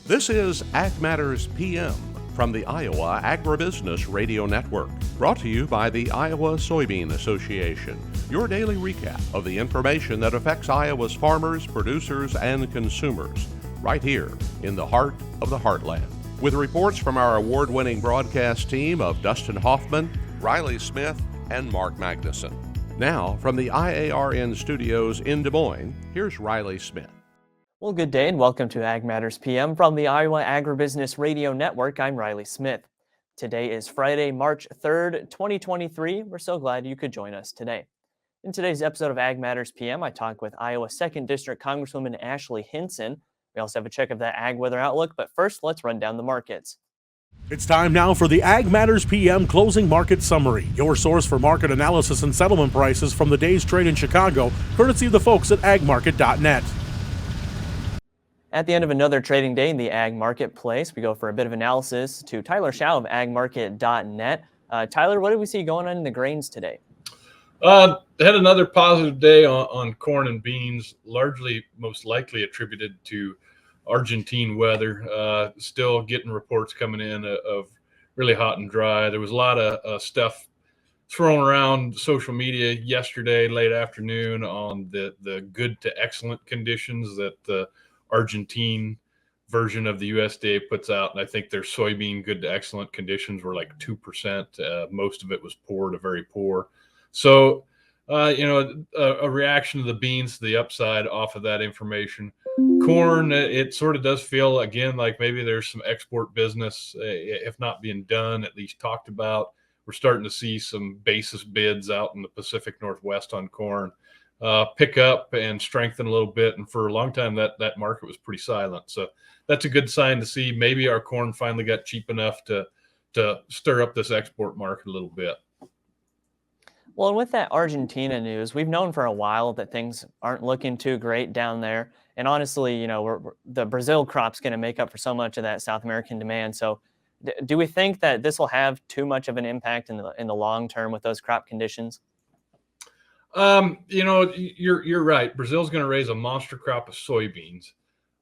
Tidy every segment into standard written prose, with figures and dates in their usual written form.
This is Ag Matters PM from the Iowa Agribusiness Radio Network, brought to you by the Iowa Soybean Association, your daily recap of the information that affects Iowa's farmers, producers, and consumers, right here in the heart of the heartland. With reports from our award-winning broadcast team of Dustin Hoffman, Riley Smith, and Mark Magnuson. Now, from the IARN studios in Des Moines, here's Riley Smith. Well, good day and welcome to Ag Matters PM from the Iowa Agribusiness Radio Network. I'm Riley Smith. Today is Friday, March 3rd, 2023. We're so glad you could join us today. In today's episode of Ag Matters PM, I talk with Iowa 2nd District Congresswoman Ashley Hinson. We also have a check of that ag weather outlook, but first, let's run down the markets. It's time now for the Ag Matters PM Closing Market Summary, your source for market analysis and settlement prices from the day's trade in Chicago, courtesy of the folks at agmarket.net. At the end of another trading day in the ag marketplace, we go for a bit of analysis to Tyler Schau of agmarket.net. Tyler, what did we see going on in the grains today? Had another positive day on corn and beans, largely most likely attributed to Argentine weather. Still getting reports coming in of really hot and dry. There was a lot of stuff thrown around social media yesterday, late afternoon, on the good to excellent conditions that the Argentine version of the USDA puts out, and I think their soybean good to excellent conditions were like 2%. Most of it was poor to very poor. So, a reaction to the beans to the upside off of that information. Corn, it sort of does feel, again, like maybe there's some export business, if not being done, at least talked about. We're starting to see some basis bids out in the Pacific Northwest on corn pick up and strengthen a little bit. And for a long time, that market was pretty silent. So that's a good sign to see. Maybe our corn finally got cheap enough to stir up this export market a little bit. Well, and with that Argentina news, we've known for a while that things aren't looking too great down there. And honestly, the Brazil crop's going to make up for so much of that South American demand. So do we think that this will have too much of an impact in the long term with those crop conditions? You're right. Brazil's going to raise a monster crop of soybeans.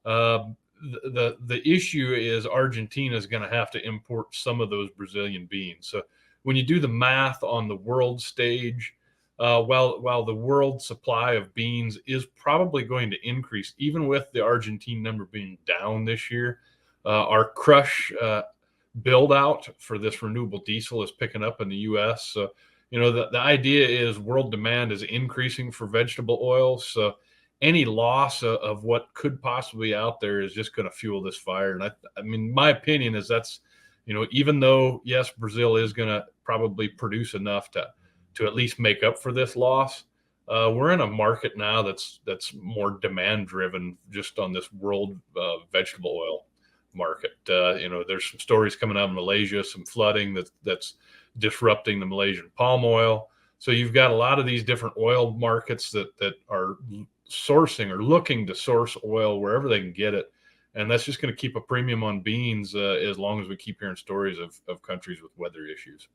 The issue is Argentina is going to have to import some of those Brazilian beans. So when you do the math on the world stage, while the world supply of beans is probably going to increase, even with the Argentine number being down this year, our crush build out for this renewable diesel is picking up in the U.S. So the idea is world demand is increasing for vegetable oils. So any loss of what could possibly be out there is just going to fuel this fire. And I mean, my opinion is that's, even though, yes, Brazil is going to probably produce enough to at least make up for this loss, we're in a market now that's more demand driven just on this world vegetable oil market. There's some stories coming out of Malaysia, some flooding that's disrupting the Malaysian palm oil. So you've got a lot of these different oil markets that are sourcing or looking to source oil wherever they can get it. And that's just going to keep a premium on beans as long as we keep hearing stories of countries with weather issues.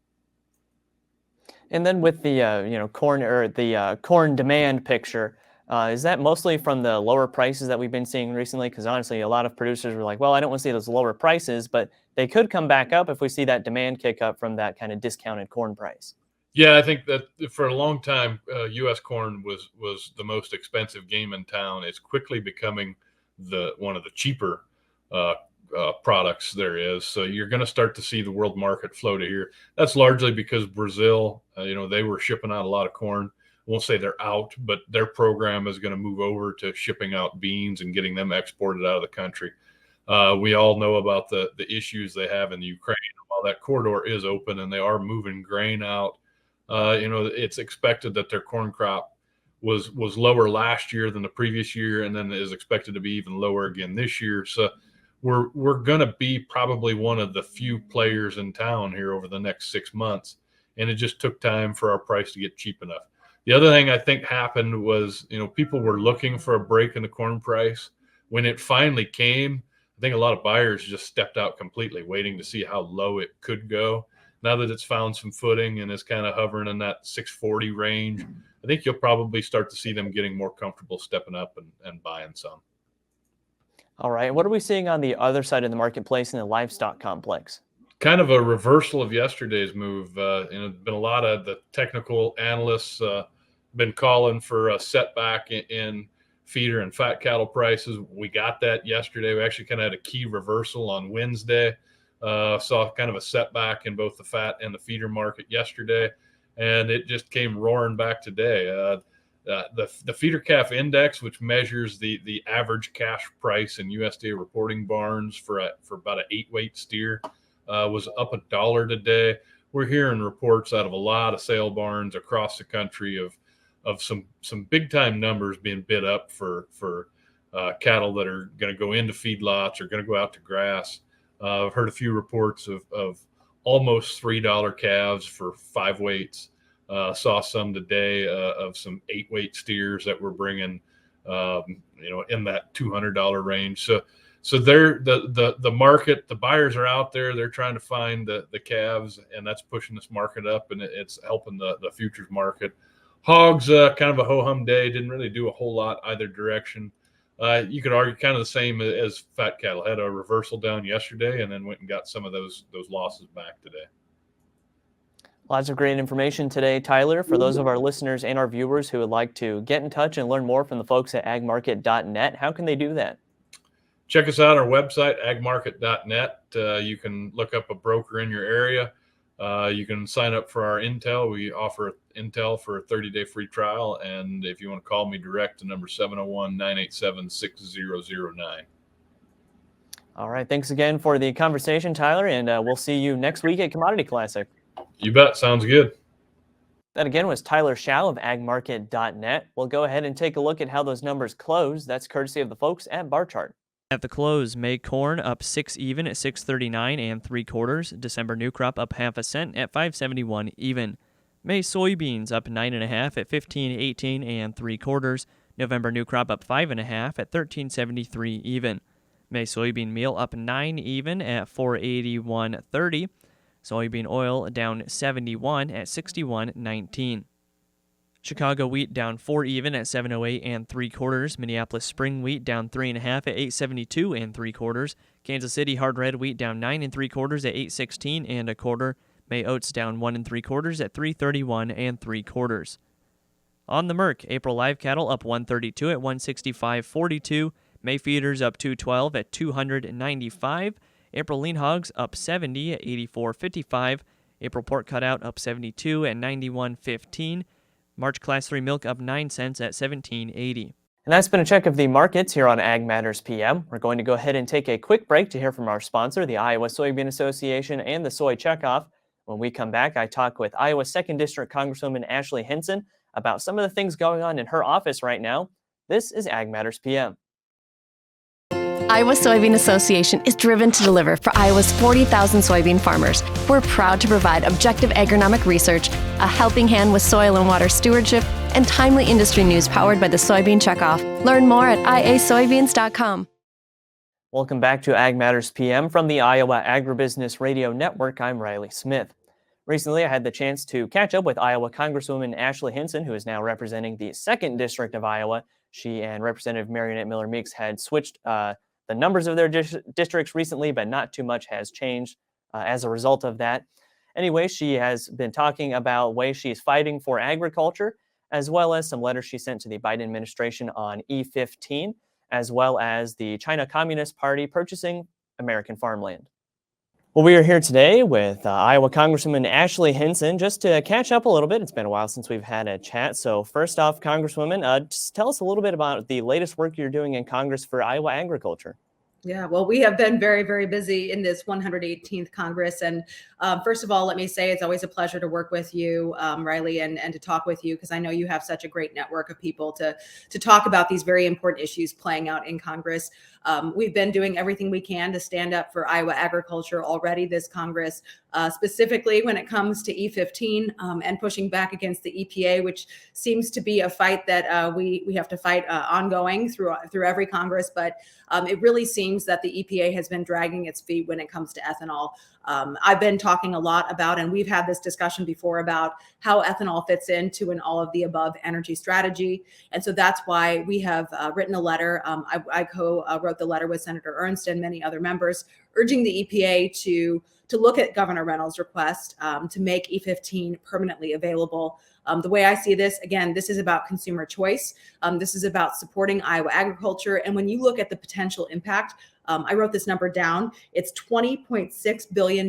And then with the corn demand picture, is that mostly from the lower prices that we've been seeing recently? Because honestly, a lot of producers were like, well, I don't want to see those lower prices, but they could come back up if we see that demand kick up from that kind of discounted corn price. Yeah, I think that for a long time, U.S. corn was the most expensive game in town. It's quickly becoming one of the cheaper products there is. So you're going to start to see the world market flow to here. That's largely because Brazil, they were shipping out a lot of corn. I won't say they're out, but their program is going to move over to shipping out beans and getting them exported out of the country. We all know about the issues they have in the Ukraine. While that corridor is open and they are moving grain out, it's expected that their corn crop was lower last year than the previous year, and then is expected to be even lower again this year. So we're going to be probably one of the few players in town here over the next 6 months, and it just took time for our price to get cheap enough. The other thing I think happened was, people were looking for a break in the corn price. When it finally came, I think a lot of buyers just stepped out completely, waiting to see how low it could go. Now that it's found some footing and is kind of hovering in that 640 range, I think you'll probably start to see them getting more comfortable stepping up and buying some. All right. What are we seeing on the other side of the marketplace in the livestock complex? Kind of a reversal of yesterday's move. There's been a lot of the technical analysts been calling for a setback in feeder and fat cattle prices. We got that yesterday. We actually kind of had a key reversal on Wednesday. Saw kind of a setback in both the fat and the feeder market yesterday, and it just came roaring back today. The feeder calf index, which measures the average cash price in USDA reporting barns for about an 8-weight steer, was up $1 today. We're hearing reports out of a lot of sale barns across the country of some big time numbers being bid up for cattle that are going to go into feedlots or going to go out to grass. I've heard a few reports of almost $3 calves for 5 weights. Saw some today of some 8-weight steers that were bringing, in that $200 range. So they're the market, the buyers are out there. They're trying to find the calves, and that's pushing this market up, and it's helping the futures market. Hogs, kind of a ho-hum day. Didn't really do a whole lot either direction. You could argue kind of the same as fat cattle. Had a reversal down yesterday, and then went and got some of those losses back today. Lots of great information today, Tyler. For those of our listeners and our viewers who would like to get in touch and learn more from the folks at agmarket.net, how can they do that? Check us out on our website, agmarket.net. You can look up a broker in your area. You can sign up for our Intel. We offer Intel for a 30-day free trial. And if you want to call me direct, the number 701-987-6009. All right. Thanks again for the conversation, Tyler, and we'll see you next week at Commodity Classic. You bet. Sounds good. That again was Tyler Schau of agmarket.net. We'll go ahead and take a look at how those numbers close. That's courtesy of the folks at Bar Chart. At the close, May corn up 6 even at 6.39 3/4. December new crop up 1/2 cent at 5.71 even. May soybeans up 9.5 at 15.18 3/4. November new crop up 5.5 at 13.73 even. May soybean meal up 9 even at 4.81.30. Soybean oil down 71 at 61.19. Chicago wheat down 4 even at 7.08 3/4. Minneapolis spring wheat down 3.5 at 8.72 3/4. Kansas City hard red wheat down 9 3/4 at 8.16 1/4. May oats down 1 3/4 at 3.31 3/4. On the Merc, April live cattle up 132 at 165.42. May feeders up 212 at 295. April lean hogs up 70 at 84.55. April pork cutout up 72 at 91.15. March Class 3 milk up 9 cents at 17.80. And that's been a check of the markets here on Ag Matters PM. We're going to go ahead and take a quick break to hear from our sponsor, the Iowa Soybean Association and the Soy Checkoff. When we come back, I talk with Iowa 2nd District Congresswoman Ashley Hinson about some of the things going on in her office right now. This is Ag Matters PM. Iowa Soybean Association is driven to deliver for Iowa's 40,000 soybean farmers. We're proud to provide objective agronomic research, a helping hand with soil and water stewardship, and timely industry news powered by the Soybean Checkoff. Learn more at iasoybeans.com. Welcome back to Ag Matters PM from the Iowa Agribusiness Radio Network. I'm Riley Smith. Recently, I had the chance to catch up with Iowa Congresswoman Ashley Hinson, who is now representing the 2nd District of Iowa. She and Representative Marionette Miller-Meeks had switched the numbers of their districts recently, but not too much has changed as a result of that. Anyway, she has been talking about ways she's fighting for agriculture, as well as some letters she sent to the Biden administration on E15, as well as the China Communist Party purchasing American farmland. Well, we are here today with Iowa Congresswoman Ashley Hinson just to catch up a little bit. It's been a while since we've had a chat. So first off, Congresswoman, just tell us a little bit about the latest work you're doing in Congress for Iowa agriculture. Yeah, well, we have been very, very busy in this 118th Congress. And first of all, let me say it's always a pleasure to work with you, Riley, and to talk with you, because I know you have such a great network of people to talk about these very important issues playing out in Congress. We've been doing everything we can to stand up for Iowa agriculture already this Congress. specifically when it comes to E15 and pushing back against the EPA, which seems to be a fight that we have to fight ongoing through every Congress. But it really seems that the EPA has been dragging its feet when it comes to ethanol. I've been talking a lot about, and we've had this discussion before about how ethanol fits into an all of the above energy strategy. And so that's why we have written a letter. I co-wrote the letter with Senator Ernst and many other members urging the EPA to look at Governor Reynolds' request to make E15 permanently available. The way I see this, again, this is about consumer choice. This is about supporting Iowa agriculture. And when you look at the potential impact, I wrote this number down. It's $20.6 billion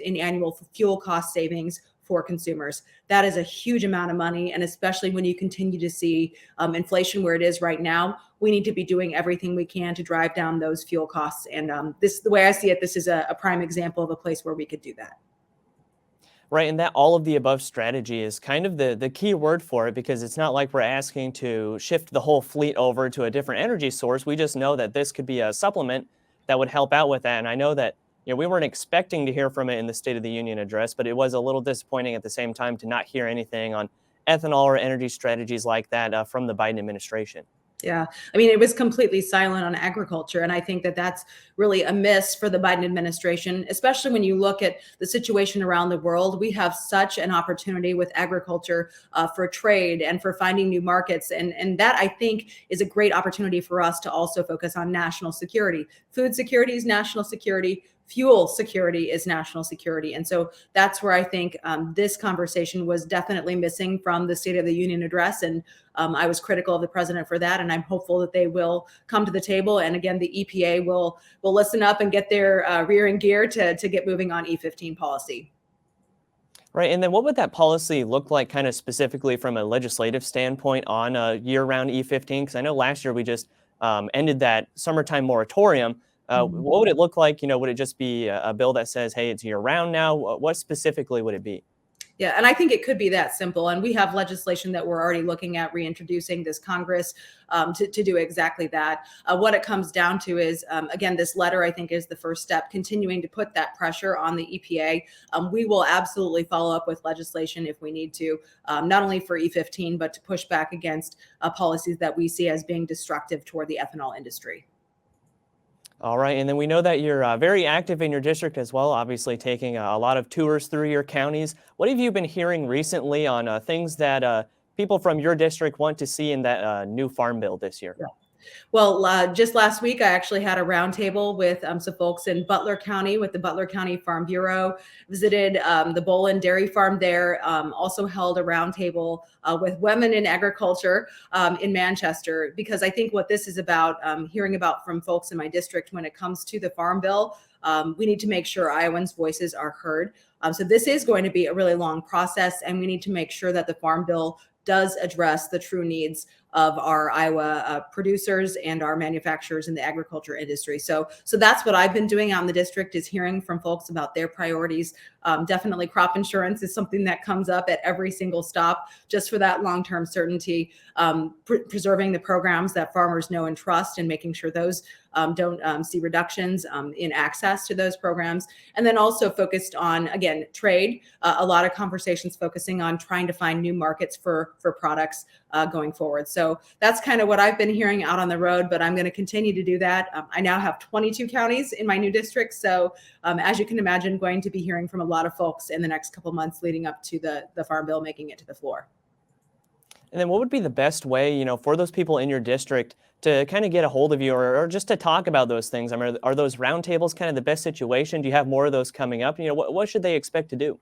in annual fuel cost savings for consumers. That is a huge amount of money. And especially when you continue to see inflation where it is right now, we need to be doing everything we can to drive down those fuel costs. And the way I see it, this is a prime example of a place where we could do that. Right, and that all of the above strategy is kind of the key word for it, because it's not like we're asking to shift the whole fleet over to a different energy source. We just know that this could be a supplement that would help out with that. And I know that we weren't expecting to hear from it in the State of the Union address, but it was a little disappointing at the same time to not hear anything on ethanol or energy strategies like that from the Biden administration. Yeah, I mean, it was completely silent on agriculture. And I think that that's really a miss for the Biden administration, especially when you look at the situation around the world. We have such an opportunity with agriculture for trade and for finding new markets. And that, I think, is a great opportunity for us to also focus on national security. Food security is national security. Fuel security is national security. And so that's where I think this conversation was definitely missing from the State of the Union address. And I was critical of the president for that. And I'm hopeful that they will come to the table. And again, the EPA will listen up and get their rear in gear to get moving on E15 policy. Right. And then what would that policy look like kind of specifically from a legislative standpoint on a year-round E15? Because I know last year we just ended that summertime moratorium. What would it look like? Would it just be a bill that says, hey, it's year round now? What specifically would it be? Yeah, and I think it could be that simple. And we have legislation that we're already looking at reintroducing this Congress to do exactly that. What it comes down to is, again, this letter, I think, is the first step, continuing to put that pressure on the EPA. We will absolutely follow up with legislation if we need to, not only for E15, but to push back against policies that we see as being destructive toward the ethanol industry. All right. And then we know that you're very active in your district as well, obviously taking a lot of tours through your counties. What have you been hearing recently on things that people from your district want to see in that new farm bill this year? Yeah. Well, just last week, I actually had a roundtable with some folks in Butler County with the Butler County Farm Bureau, visited the Bolin Dairy Farm there, also held a roundtable with women in agriculture in Manchester, because I think what this is about, hearing about from folks in my district when it comes to the Farm Bill, we need to make sure Iowans' voices are heard. So this is going to be a really long process, and we need to make sure that the Farm Bill does address the true needs of our Iowa producers and our manufacturers in the agriculture industry. So that's what I've been doing out in the district, is hearing from folks about their priorities. Definitely crop insurance is something that comes up at every single stop, just for that long-term certainty, preserving the programs that farmers know and trust, and making sure those don't see reductions in access to those programs. And then also focused on, again, trade, a lot of conversations focusing on trying to find new markets for products going forward. So that's kind of what I've been hearing out on the road, but I'm going to continue to do that. I now have 22 counties in my new district. So as you can imagine, going to be hearing from a lot of folks in the next couple months leading up to the Farm Bill making it to the floor. And then what would be the best way, for those people in your district to kind of get a hold of you, or just to talk about those things? I mean, are those roundtables kind of the best situation? Do you have more of those coming up? What should they expect to do?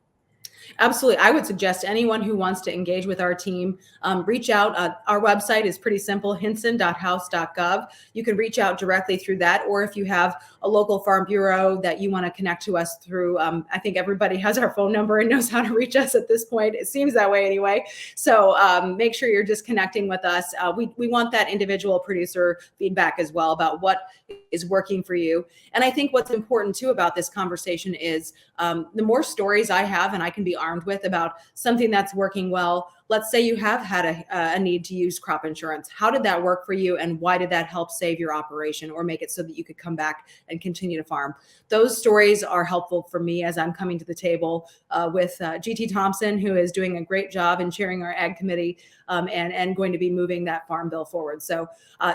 Absolutely. I would suggest anyone who wants to engage with our team, reach out. Our website is pretty simple, hinson.house.gov. You can reach out directly through that. Or if you have a local farm bureau that you want to connect to us through, I think everybody has our phone number and knows how to reach us at this point. It seems that way anyway. So make sure you're just connecting with us. We want that individual producer feedback as well about what is working for you. And I think what's important too about this conversation is the more stories I have and I can be be armed with about something that's working well. Let's say you have had a need to use crop insurance. How did that work for you, and why did that help save your operation or make it so that you could come back and continue to farm? Those stories are helpful for me as I'm coming to the table with GT Thompson, who is doing a great job in chairing our ag committee and going to be moving that farm bill forward. So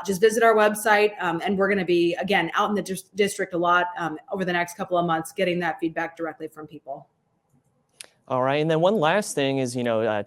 just visit our website, and we're going to be, again, out in the district a lot over the next couple of months, getting that feedback directly from people. All right. And then one last thing is,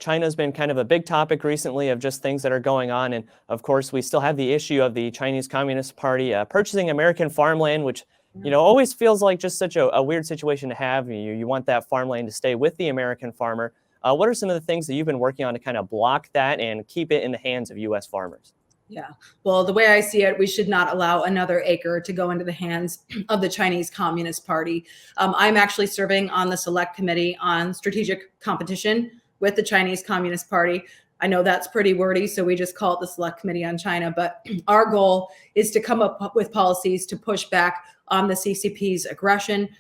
China's been kind of a big topic recently of just things that are going on. And of course, we still have the issue of the Chinese Communist Party purchasing American farmland, which, always feels like just such a weird situation to have. You want that farmland to stay with the American farmer. What are some of the things that you've been working on to kind of block that and keep it in the hands of U.S. farmers? Yeah, well, the way I see it, we should not allow another acre to go into the hands of the Chinese Communist Party. I'm actually serving on the Select Committee on Strategic Competition with the Chinese Communist Party. I know that's pretty wordy, so we just call it the Select Committee on China. But our goal is to come up with policies to push back on the CCP's aggression.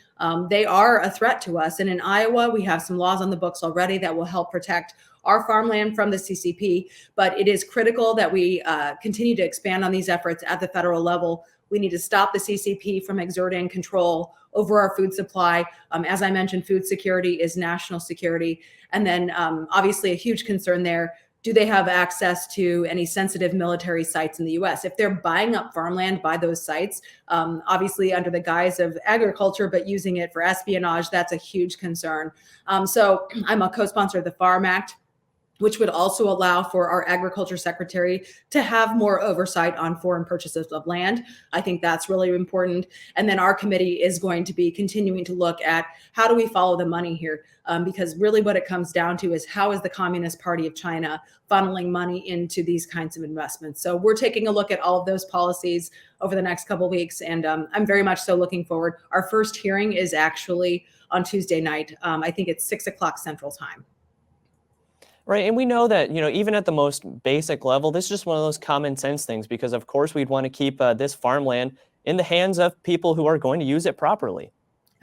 They are a threat to us. And in Iowa, we have some laws on the books already that will help protect our farmland from the CCP. But it is critical that we continue to expand on these efforts at the federal level. We need to stop the CCP from exerting control over our food supply. As I mentioned, food security is national security. And then obviously a huge concern there. Do they have access to any sensitive military sites in the U.S.? If they're buying up farmland by those sites, obviously under the guise of agriculture, but using it for espionage, that's a huge concern. So I'm a co-sponsor of the Farm Act, which would also allow for our agriculture secretary to have more oversight on foreign purchases of land. I think that's really important. And then our committee is going to be continuing to look at how do we follow the money here? Because really what it comes down to is how is the Communist Party of China funneling money into these kinds of investments? So we're taking a look at all of those policies over the next couple of weeks, and I'm very much so looking forward. Our first hearing is actually on Tuesday night. I think it's 6 o'clock Central Time. Right. And we know that, even at the most basic level, this is just one of those common sense things, because, of course, we'd want to keep this farmland in the hands of people who are going to use it properly.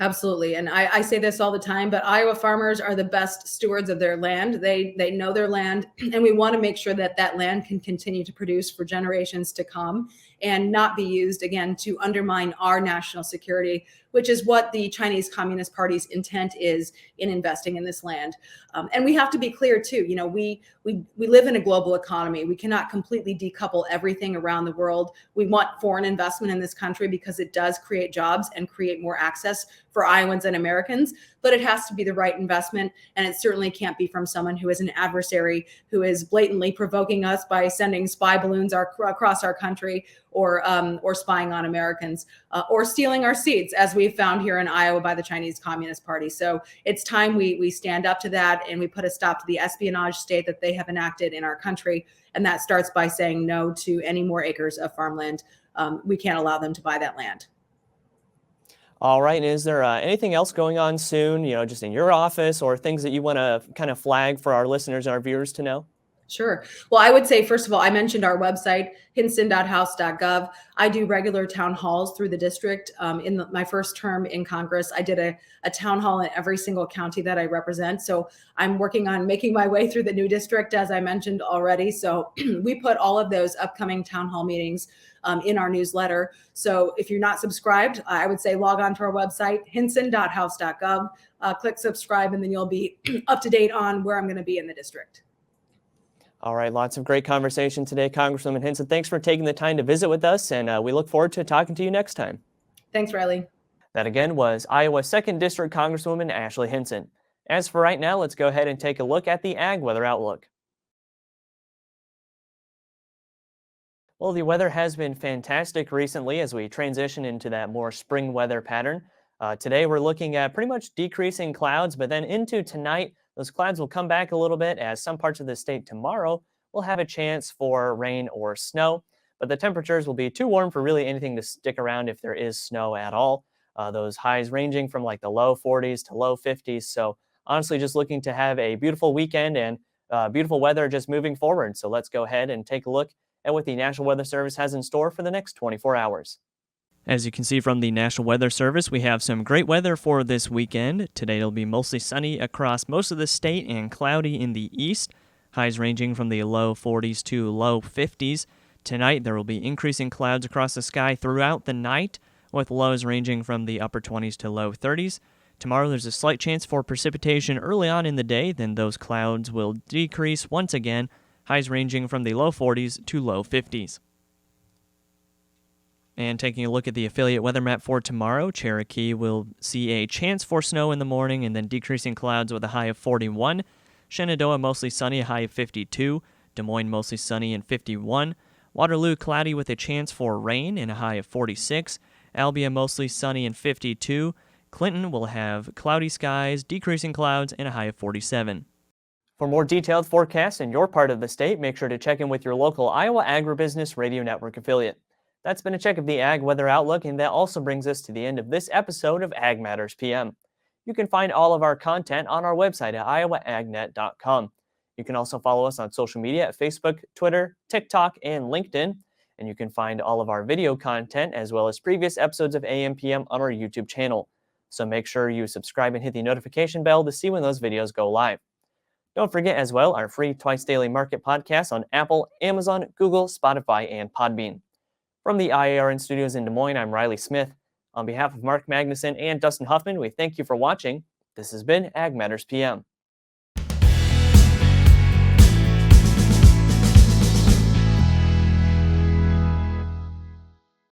Absolutely. And I say this all the time, but Iowa farmers are the best stewards of their land. They know their land, and we want to make sure that that land can continue to produce for generations to come and not be used, again, to undermine our national security, which is what the Chinese Communist Party's intent is in investing in this land. And we have to be clear, too. We live in a global economy. We cannot completely decouple everything around the world. We want foreign investment in this country because it does create jobs and create more access for Iowans and Americans, but it has to be the right investment. And it certainly can't be from someone who is an adversary, who is blatantly provoking us by sending spy balloons across our country, or spying on Americans, or stealing our seats, as we've found here in Iowa by the Chinese Communist Party. So it's time we stand up to that, and we put a stop to the espionage state that they have enacted in our country. And that starts by saying no to any more acres of farmland. We can't allow them to buy that land. All right. And is there anything else going on soon, just in your office, or things that you want to kind of flag for our listeners and our viewers to know? Sure. Well, I would say, first of all, I mentioned our website, hinson.house.gov. I do regular town halls through the district. In my first term in Congress, I did a town hall in every single county that I represent. So I'm working on making my way through the new district, as I mentioned already. So we put all of those upcoming town hall meetings in our newsletter. So if you're not subscribed, I would say log on to our website, hinson.house.gov, click subscribe, and then you'll be up to date on where I'm going to be in the district. All right, lots of great conversation today, Congresswoman Hinson. Thanks for taking the time to visit with us, and we look forward to talking to you next time. Thanks, Riley. That again was Iowa 2nd District Congresswoman Ashley Hinson. As for right now, let's go ahead and take a look at the ag weather outlook. Well, the weather has been fantastic recently as we transition into that more spring weather pattern. Today, we're looking at pretty much decreasing clouds, but then into tonight, those clouds will come back a little bit as some parts of the state tomorrow will have a chance for rain or snow, but the temperatures will be too warm for really anything to stick around if there is snow at all. Those highs ranging from like the low 40s to low 50s. So honestly, just looking to have a beautiful weekend and beautiful weather just moving forward. So let's go ahead and take a look at what the National Weather Service has in store for the next 24 hours. As you can see from the National Weather Service, we have some great weather for this weekend. Today it'll be mostly sunny across most of the state and cloudy in the east. Highs ranging from the low 40s to low 50s. Tonight there will be increasing clouds across the sky throughout the night, with lows ranging from the upper 20s to low 30s. Tomorrow there's a slight chance for precipitation early on in the day, then those clouds will decrease once again, highs ranging from the low 40s to low 50s. And taking a look at the affiliate weather map for tomorrow, Cherokee will see a chance for snow in the morning and then decreasing clouds with a high of 41. Shenandoah mostly sunny, a high of 52. Des Moines mostly sunny and 51. Waterloo cloudy with a chance for rain and a high of 46. Albion mostly sunny and 52. Clinton will have cloudy skies, decreasing clouds, and a high of 47. For more detailed forecasts in your part of the state, make sure to check in with your local Iowa Agribusiness Radio Network affiliate. That's been a check of the Ag Weather Outlook, and that also brings us to the end of this episode of Ag Matters PM. You can find all of our content on our website at iowaagnet.com. You can also follow us on social media at Facebook, Twitter, TikTok, and LinkedIn. And you can find all of our video content as well as previous episodes of AMPM on our YouTube channel. So make sure you subscribe and hit the notification bell to see when those videos go live. Don't forget as well our free Twice Daily Market podcast on Apple, Amazon, Google, Spotify, and Podbean. From the IARN studios in Des Moines, I'm Riley Smith. On behalf of Mark Magnuson and Dustin Huffman, we thank you for watching. This has been Ag Matters PM.